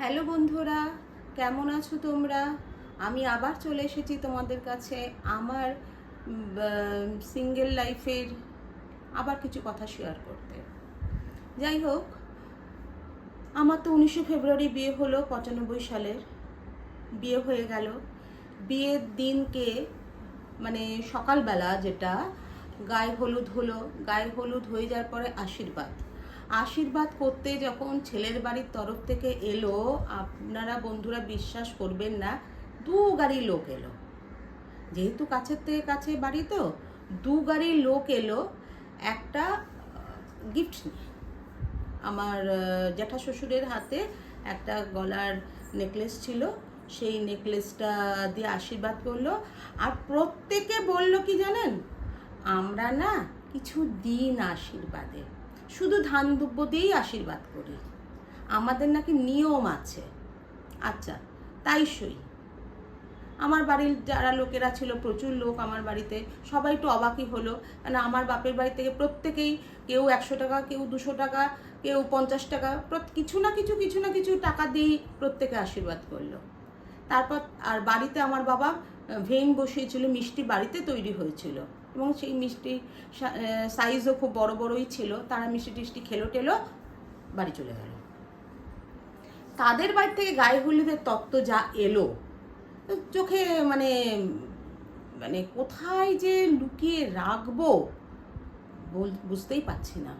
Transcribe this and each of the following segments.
Hello বন্ধুরা, কেমন আছো তোমরা? আমি আবার চলে এসেছি তোমাদের কাছে আমার সিঙ্গেল লাইফের আবার কিছু কথা শেয়ার করতে। যাই হোক, আমার তো 19শে ফেব্রুয়ারি বিয়ে হলো, 95 সালের বিয়ে হয়ে গেল। বিয়ের দিনকে মানে সকালবেলা যেটা গায়ে হলুদ হলো, গায়ে হলুদ হয়ে যাওয়ার পরে আশীর্বাদ আশীর্বাদ করতে যখন ছেলের বাড়ির তরফ থেকে এলো, আপনারা বন্ধুরা বিশ্বাস করবেন না, 2 গাড়ি লোক এলো। যেহেতু কাছের থেকে কাছে বাড়ি, তো 2 গাড়ি লোক এলো একটা গিফট নিয়ে। আমার জ্যাঠা শ্বশুরের হাতে একটা গলার নেকলেস ছিল, সেই নেকলেসটা দিয়ে আশীর্বাদ করলো। আর প্রত্যেকে বলল কি জানেন, আমরা না কিছু দিই না আশীর্বাদে, শুধু ধান দুব্য দিয়েই আশীর্বাদ করি, আমাদের নাকি নিয়ম আছে। আচ্ছা, তাই সই। আমার বাড়ির যারা লোকেরা ছিল, প্রচুর লোক আমার বাড়িতে, সবাই একটু অবাকই হলো। কেন আমার বাপের বাড়ি থেকে প্রত্যেকেই কেউ 100 টাকা, কেউ 200 টাকা, কেউ 50 টাকা, কিছু না কিছু টাকা দিয়েই প্রত্যেকে আশীর্বাদ করলো। তারপর আর বাড়িতে আমার বাবা ভেন বসিয়েছিল, মিষ্টি বাড়িতে তৈরি হয়েছিল এবং সেই মিষ্টি সাইজও খুব বড় বড়ই ছিল। তারা মিষ্টি টিষ্টি খেলো টেলো, বাড়ি চলে গেল। তাদের বাড়ি থেকে গায়ে হলুদের তত্ত্ব যা এলো, চোখে মানে মানে কোথায় যে লুকিয়ে রাখবো বুঝতেই পারছি না।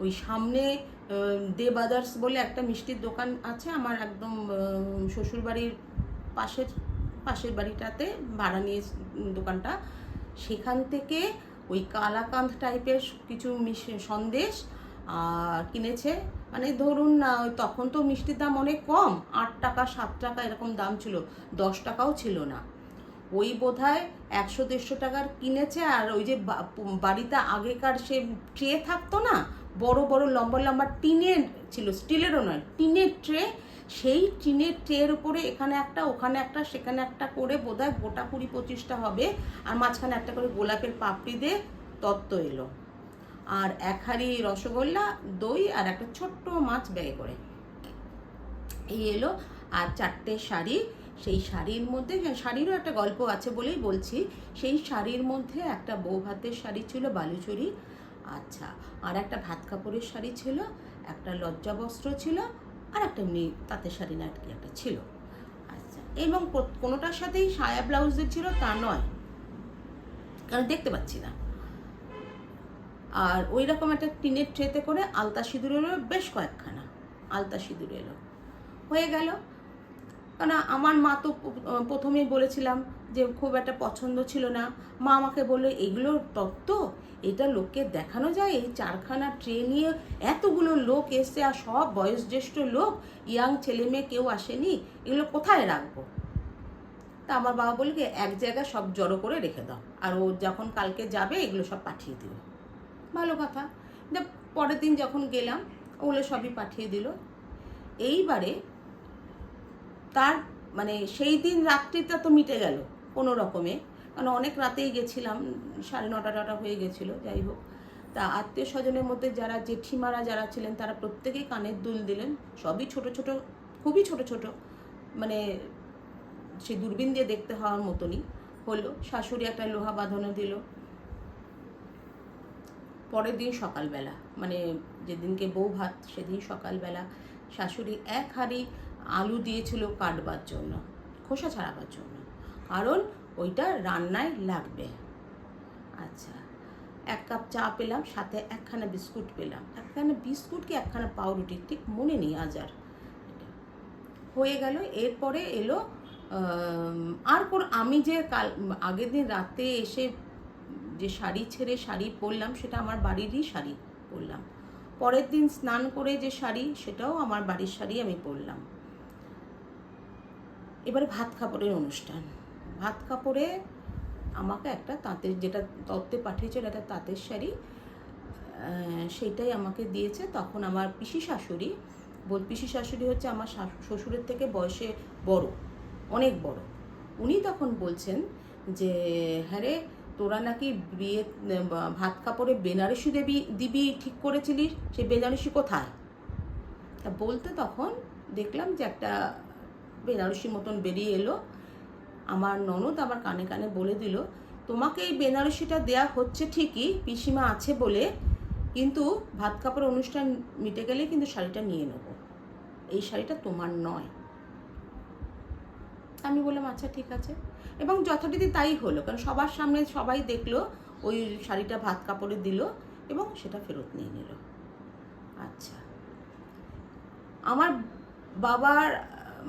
ওই সামনে দে বাদার্স বলে একটা মিষ্টির দোকান আছে আমার, একদম শ্বশুরবাড়ির পাশের বাড়িটাতে ভাড়া নিয়ে দোকানটা। সেখান থেকে ওই কালাকাঁদ টাইপের কিছু সন্দেশ কিনেছে। মানে ধরুন না, ওই তখন তো মিষ্টির দাম অনেক কম, 8 টাকা 7 টাকা এরকম দাম ছিল, 10 টাকাও ছিল না। ওই বোধহয় 100-150 টাকার কিনেছে। আর ওই যে বাড়িতে আগেকার সে ট্রে থাকতো না, বড় বড় লম্বা লম্বা টিনের ছিল, স্টিলেরও নয়, টিনের ট্রে। সেই টিনের ট্রের উপরে এখানে একটা, ওখানে একটা, সেখানে একটা করে বোধহয় গোটা 20-25টা হবে। আর মাঝখানে একটা করে গোলাপের পাপড়ি দিয়ে তত্ত্ব এলো। আর 1 হাঁড়ি রসগোল্লা, দই আর একটা ছোট্ট মাছ ব্যাগে করে এই এলো। আর 4টে শাড়ি। সেই শাড়ির মধ্যে, শাড়িরও একটা গল্প আছে বলেই বলছি, সেই শাড়ির মধ্যে একটা বউ ভাতের শাড়ি ছিল বালুচরি, আচ্ছা, আর একটা ভাত কাপড়ের শাড়ি ছিল, একটা লজ্জা বস্ত্র ছিল, আর একটা এমনি তাঁতের শাড়ি না কি একটা ছিল। আচ্ছা, এবং কোনোটার সাথেই সায়া ব্লাউজের ছিল তা নয়, কারণ দেখতে পাচ্ছি না। আর ওই রকম একটা টিনের ট্রেতে করে আলতা সিঁদুর এলো, বেশ কয়েকখানা আলতা সিঁদুর এলো। হয়ে গেল। কারণ আমার মা তো প্রথমেই বলেছিলাম যে খুব একটা পছন্দ ছিল না। মা আমাকে বললো, এগুলো তত্ত্ব, এটা লোককে দেখানো যায়? এই 4খানা ট্রে নিয়ে এতগুলো লোক এসছে, আর সব বয়োজ্যেষ্ঠ লোক, ইয়াং ছেলে মেয়ে কেউ আসেনি, এগুলো কোথায় রাখবো? তা আমার বাবা বলল কি, এক জায়গায় সব জড়ো করে রেখে দাও, আর ও যখন কালকে যাবে এগুলো সব পাঠিয়ে দিও। ভালো কথা। পরের দিন যখন গেলাম, ওগুলো সবই পাঠিয়ে দিল। এইবারে তার মানে সেই দিন রাত্রিটা তো মিটে গেল কোনো রকমে, কারণ অনেক রাতেই গেছিলাম, 9:30-10টা হয়ে গেছিলো। যাই হোক, তা আত্মীয় স্বজনের মধ্যে যারা জেঠিমারা যারা ছিলেন, তারা প্রত্যেকেই কানের দুল দিলেন, সবই ছোট ছোট, খুবই ছোট ছোট, মানে সে দূরবীন দিয়ে দেখতে হওয়ার মতনই হলো। শাশুড়ি একটা লোহা বাঁধানো দিল। পরের দিন সকালবেলা, মানে যেদিনকে বউ ভাত, সেদিন সকালবেলা শাশুড়ি 1 হাঁড়ি আলু দিয়েছিল কাটবার জন্য, খোসা ছাড়াবার জন্য, কারণ ওইটা রান্নায় লাগবে। আচ্ছা, 1 কাপ চা পেলাম, সাথে 1খানা বিস্কুট পেলাম, 1খানা বিস্কুট কি 1খানা পাউরুটি, ঠিক মনে নেই আজ আর। হয়ে গেল। এরপরে এলো আর আমি যে আগের দিন রাতে এসে যে শাড়ি ছেড়ে শাড়ি পরলাম, সেটা আমার বাড়িরই শাড়ি পরলাম। পরের দিন স্নান করে যে শাড়ি, সেটাও আমার বাড়ির শাড়ি আমি পরলাম। এবারে ভাত কাপড়ের অনুষ্ঠান। ভাত কাপড়ে আমাকে একটা তাঁতের, যেটা তত্ত্বে পাঠিয়েছিল, একটা তাঁতের শাড়ি, সেইটাই আমাকে দিয়েছে। তখন আমার পিসি শাশুড়ি হচ্ছে আমার শ্বশুরের থেকে বয়সে বড়, অনেক বড়। উনি তখন বলছেন যে, হ্যাঁ রে, তোরা নাকি বিয়ে ভাত কাপড়ে বেনারসি দিবি ঠিক করেছিলিস, সে বেনারসি কোথায়? তা বলতে তখন দেখলাম যে একটা বেনারসি মতন বেরিয়ে এলো। আমার ননদ আমার কানে কানে বলে দিল, তোমাকে এই বেনারসিটা দেয়া হচ্ছে ঠিকই পিসিমা আছে বলে, কিন্তু ভাত কাপড় অনুষ্ঠান মিটে গেলে কিন্তু শাড়িটা নিয়ে নেব, এই শাড়িটা তোমার নয়। আমি বললাম আচ্ছা ঠিক আছে, এবং যথারীতি তাই হলো, কারণ সবার সামনে সবাই দেখলো ওই শাড়িটা ভাত কাপড়ে দিল এবং সেটা ফেরত নিয়ে নিল। আচ্ছা, আমার বাবার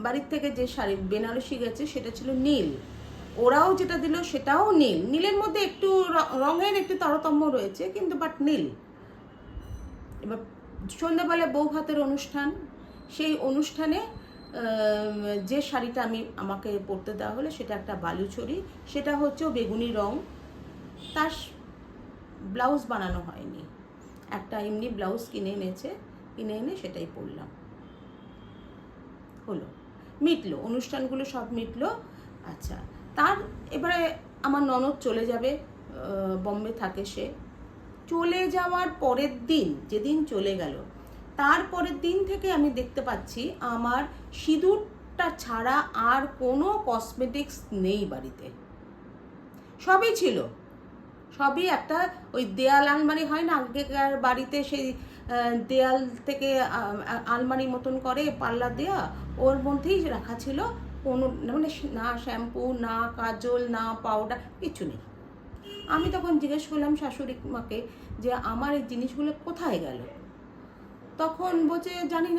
বাড়ির থেকে যে শাড়ি বেনারসি গেছে সেটা ছিল নীল, ওরাও যেটা দিল সেটাও নীল, নীলের মধ্যে একটু রঙের একটু তারতম্য রয়েছে কিন্তু বাট নীল। এবার সন্ধ্যাবেলায় বউ ভাতের অনুষ্ঠান, সেই অনুষ্ঠানে যে শাড়িটা আমাকে পরতে দেওয়া হলো সেটা একটা বালুচরি, সেটা হচ্ছে বেগুনি রং, তার ব্লাউজ বানানো হয়নি, একটা এমনি ব্লাউজ কিনে এনে সেটাই পরলাম। হলো, মিটলো, অনুষ্ঠানগুলো সব মিটলো। আচ্ছা, এবারে আমার ননদ চলে যাবে, বম্বে থাকে সে। চলে যাওয়ার পরের দিন, যেদিন চলে গেল তার পরের দিন থেকে আমি দেখতে পাচ্ছি আমার সিঁদুরটা ছাড়া আর কোনো কসমেটিক্স নেই বাড়িতে। সবই ছিল, সবই একটা ওই দেয়াল আলমারি হয় না আগেকার বাড়িতে, সেই দেয়াল থেকে আলমারি মতন করে পাল্লা দেয়া, ওর মধ্যেই রাখা ছিল, কোনো মানে না শ্যাম্পু না কাজল না পাউডার, কিছু নেই। আমি তখন জিজ্ঞেস করলাম শাশুড়ি মাকে যে আমার এই জিনিসগুলো কোথায় গেল? তখন বলছে জানি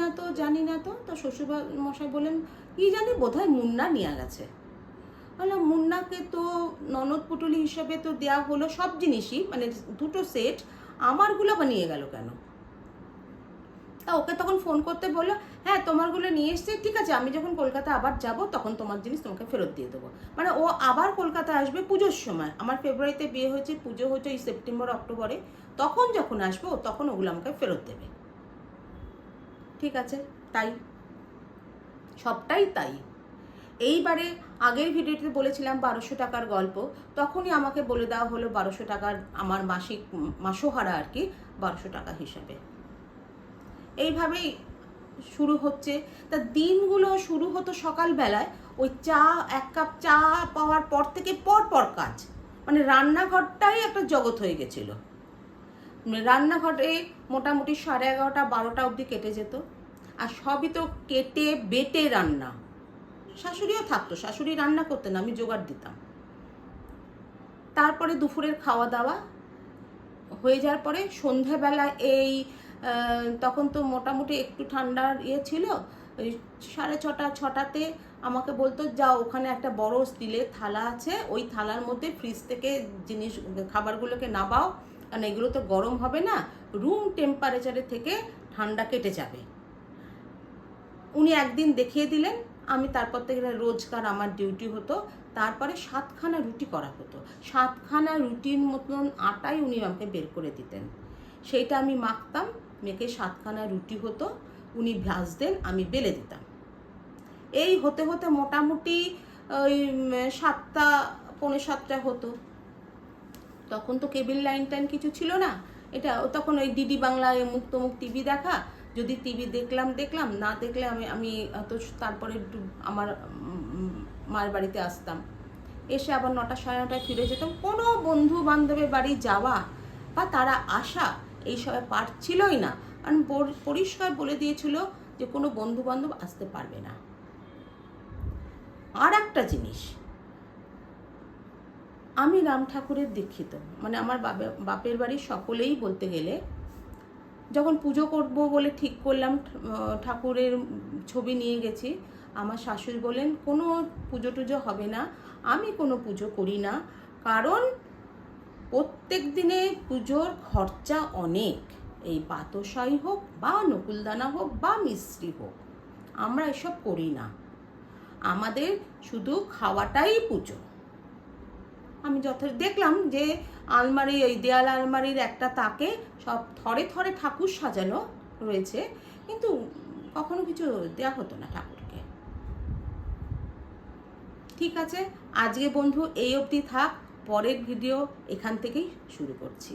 না তো। তো শ্বশুর মশাই বললেন কি জানি বোধহয় মুন্না নিয়ে গেছে। বললাম মুন্নাকে তো ননদ পুটুলি হিসেবে তো দেওয়া হলো সব জিনিসই, মানে দুটো সেট, আমারগুলো বা নিয়ে গেল কেন? তা ওকে তখন ফোন করতে বললো, হ্যাঁ তোমারগুলো নিয়ে এসছে, ঠিক আছে আমি যখন কলকাতা আবার যাব তখন তোমার জিনিস তোমাকে ফেরত দিয়ে দেবো। মানে ও আবার কলকাতা আসবে পুজোর সময়, আমার ফেব্রুয়ারিতে বিয়ে হয়েছে, পুজো হচ্ছে এই সেপ্টেম্বর অক্টোবরে, তখন যখন আসবো তখন ওগুলো আমাকে ফেরত দেবে। ঠিক আছে, তাই, সবটাই তাই। এইবারে আগের ভিডিওতে বলেছিলাম 1200 টাকার গল্প, তখনই আমাকে বলে দেওয়া হলো 1200 টাকার আমার মাসোহারা আর কি 1200 টাকা হিসাবে। এইভাবেই শুরু হচ্ছে। তা দিনগুলো শুরু হতো সকালবেলায়, ওই এক কাপ চা পাওয়ার পর থেকে পর কাজ, মানে রান্নাঘরটাই একটা জগৎ হয়ে গেছিল। রান্নাঘরে মোটামুটি 11:30 12টা অবধি কেটে যেত, আর সবই তো কেটে বেটে রান্না। শাশুড়িও থাকতো, শাশুড়ি রান্না করতেন, আমি জোগাড় দিতাম। তারপরে দুপুরের খাওয়া দাওয়া হয়ে যাওয়ার পরে সন্ধ্যাবেলা তখন তো মোটামুটি একটু ঠান্ডার ছিল, ওই 6:30 আমাকে বলতো যাও ওখানে একটা বড় স্টিলের থালা আছে, ওই থালার মধ্যে ফ্রিজ থেকে খাবারগুলোকে নামাও, কারণ এগুলো তো গরম হবে না, রুম টেম্পারেচারে থেকে ঠান্ডা কেটে যাবে। উনি একদিন দেখিয়ে দিলেন, আমি তারপর থেকে রোজকার আমার ডিউটি হতো। তারপরে 7খানা রুটি করা হতো, 7খানা রুটির মতন আটাই উনি আমাকে বের করে দিতেন, সেইটা আমি মাখতাম, মেখে 7খানা রুটি হতো, উনি ভাজতেন, আমি বেলে দিতাম। এই হতে হতে মোটামুটি ওই 7টা পৌনে 7টা হতো। তখন তো কেবল লাইন কিছু ছিল না, এটা তখন ওই ডিডি বাংলায় মুক্তমুখ টিভি দেখা, যদি টিভি দেখলাম, না দেখলে আমি তো তারপরে একটু আমার মায়ের বাড়িতে আসতাম, এসে আবার 9টা 9:30 ফিরে যেতাম। কোনো বন্ধু বান্ধবের বাড়ি যাওয়া বা তারা আসা এইসবে পারছিলই না, কারণ পরিষ্কার বলে দিয়েছিল যে কোনো বন্ধু বান্ধব আসতে পারবে না। আর একটা জিনিস, আমি রাম ঠাকুরের দীক্ষিত, মানে আমার বাপের বাড়ির সকলেই বলতে গেলে, যখন পুজো করব বলে ঠিক করলাম, ঠাকুরের ছবি নিয়ে গেছি, আমার শাশুড়ি বলেন কোনো পুজো টুজো হবে না, আমি কোনো পুজো করি না, কারণ প্রত্যেক দিনে পুজোর খরচা অনেক, এই বাতাসাই হোক বা নকুলদানা হোক বা মিস্ত্রি হোক, আমরা এসব করি না, আমাদের শুধু খাওয়াটাই পুজো। আমি দেখলাম যে আলমারি, ওই দেয়াল আলমারির একটা তাকে সব থরে থরে ঠাকুর সাজানো রয়েছে, কিন্তু কখনো কিছু দেয়া হতো না ঠাকুরকে। ঠিক আছে, আজকে বন্ধু এই অবধি থাক, পরের ভিডিও এখান থেকেই শুরু করছি।